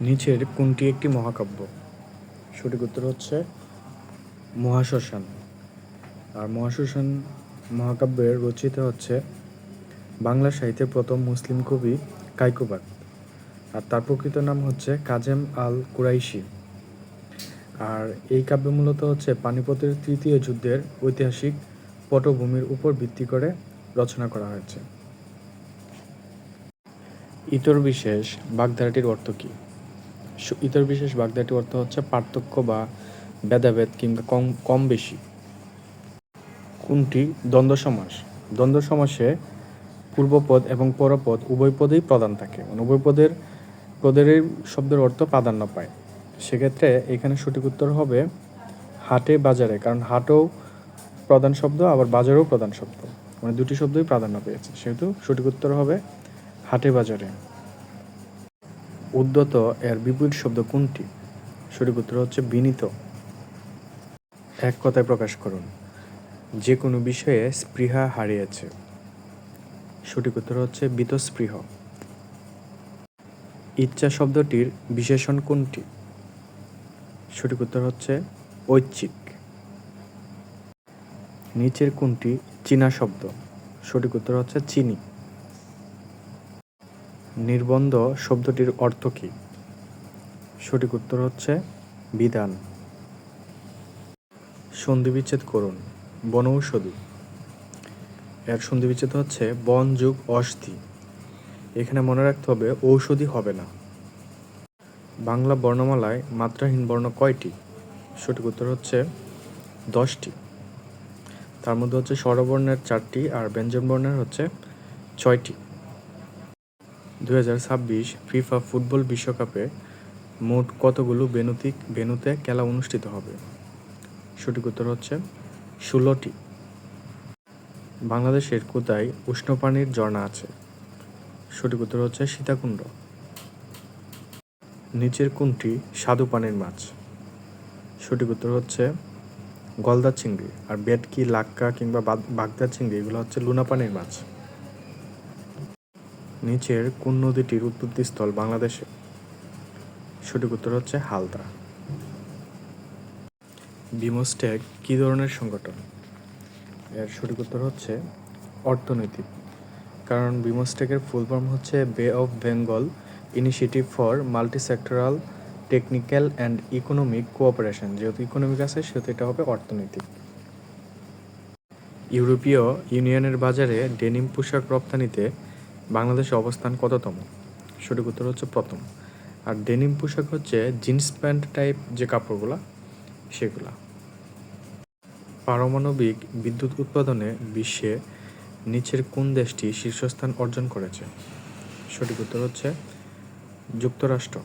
নিচের কোনটি একটি মহাকাব্য? সঠিক উত্তর হচ্ছে মহাশ্মশান। আর মহাশ্মশান মহাকাব্যের রচয়িতা হচ্ছে বাংলা সাহিত্যের প্রথম মুসলিম কবি কায়কোবাদ, আর তার প্রকৃত নাম হচ্ছে কাজেম আল কুরাইশি। আর এই কাব্য মূলত হচ্ছে পানিপথের তৃতীয় যুদ্ধের ঐতিহাসিক পটভূমির উপর ভিত্তি করে রচনা করা হয়েছে। ইতর বিশেষ বাগধারাটির অর্থ কী? ইতর বিশেষ বাগধারাটির অর্থ হচ্ছে পার্থক্য বা ভেদাভেদ কিংবা কম বেশি। কোনটি দ্বন্দ্ব সমাস? দ্বন্দ্ব সমাসে পূর্বপদ এবং পরপদ উভয় পদেই প্রধান থাকে, মানে উভয় পদেরই শব্দের অর্থ প্রাধান্য পায়। সেক্ষেত্রে এখানে সঠিক উত্তর হবে হাটে বাজারে, কারণ হাটও প্রধান শব্দ আবার বাজারও প্রধান শব্দ, মানে দুটি শব্দই প্রাধান্য পেয়েছে, সেহেতু সঠিক উত্তর হবে হাটে বাজারে। উদ্যত এর বিপরীত শব্দ কোনটি? সঠিক উত্তর হচ্ছে বিনীত। এক কথায় প্রকাশ করুন। যে কোনো বিষয়ে স্পৃহা হারিয়েছে। সঠিক উত্তর হচ্ছে বীতস্পৃহ। ইচ্ছা শব্দটির বিশেষণ কোনটি? সঠিক উত্তর হচ্ছে ঐচ্ছিক। নিচের কোনটি চীনা শব্দ? সঠিক উত্তর হচ্ছে চিনি। নির্বন্ধ শব্দটির অর্থ কী? সঠিক উত্তর হচ্ছে বিধান। সন্ধিবিচ্ছেদ করুন। বনৌষধি এর সন্ধিবিচ্ছেদ হচ্ছে বন যোগ অস্থি। এখানে মনে রাখতে হবে ঔষধি হবে না। বাংলা বর্ণমালায় মাত্রাহীন বর্ণ কয়টি? সঠিক উত্তর হচ্ছে 10টি। তার মধ্যে হচ্ছে স্বরবর্ণের 4টি আর ব্যঞ্জন বর্ণের হচ্ছে 6টি। 2026 ফিফা ফুটবল বিশ্বকাপে মোট কতগুলো ভেন্যুতে খেলা অনুষ্ঠিত হবে? সঠিক উত্তর হচ্ছে 16টি। বাংলাদেশের কোথায় উষ্ণ পানির ঝর্ণা আছে? সঠিক উত্তর হচ্ছে সীতাকুণ্ড। নিচের কোনটি স্বাদু পানির মাছ? সঠিক উত্তর হচ্ছে গলদা চিংড়ি। আর ভেটকি, লাক্কা কিংবা বাগদা চিংড়ি এগুলো হচ্ছে লুনা পানির মাছ। নিচের কোন নদীটির উৎপত্তিস্থল বাংলাদেশে? সঠিক উত্তর হচ্ছে হালদা। বিমস্টেক কী ধরনের সংগঠন? এর সঠিক উত্তর হচ্ছে অর্থনৈতিক, কারণ বিমস্টেকের ফুল ফর্ম হচ্ছে বে of Bengal initiative for multi-sectoral technical and economic cooperation. যেহেতু ইকোনমিক আছে সেহেতু এটা হবে অর্থনৈতিক। ইউরোপীয় ইউনিয়নের বাজারে ডেনিম পোশাক রপ্তানিতে বাংলাদেশের অবস্থান কততম? সঠিক উত্তর হচ্ছে প্রথম। আর ডেনিম পোশাক হচ্ছে জিন্স প্যান্ট টাইপ যে কাপড়গুলা সেগুলা। পারমাণবিক বিদ্যুৎ উৎপাদনে বিশ্বে নিচের কোন দেশটি শীর্ষস্থান অর্জন করেছে? সঠিক উত্তর হচ্ছে যুক্তরাষ্ট্র।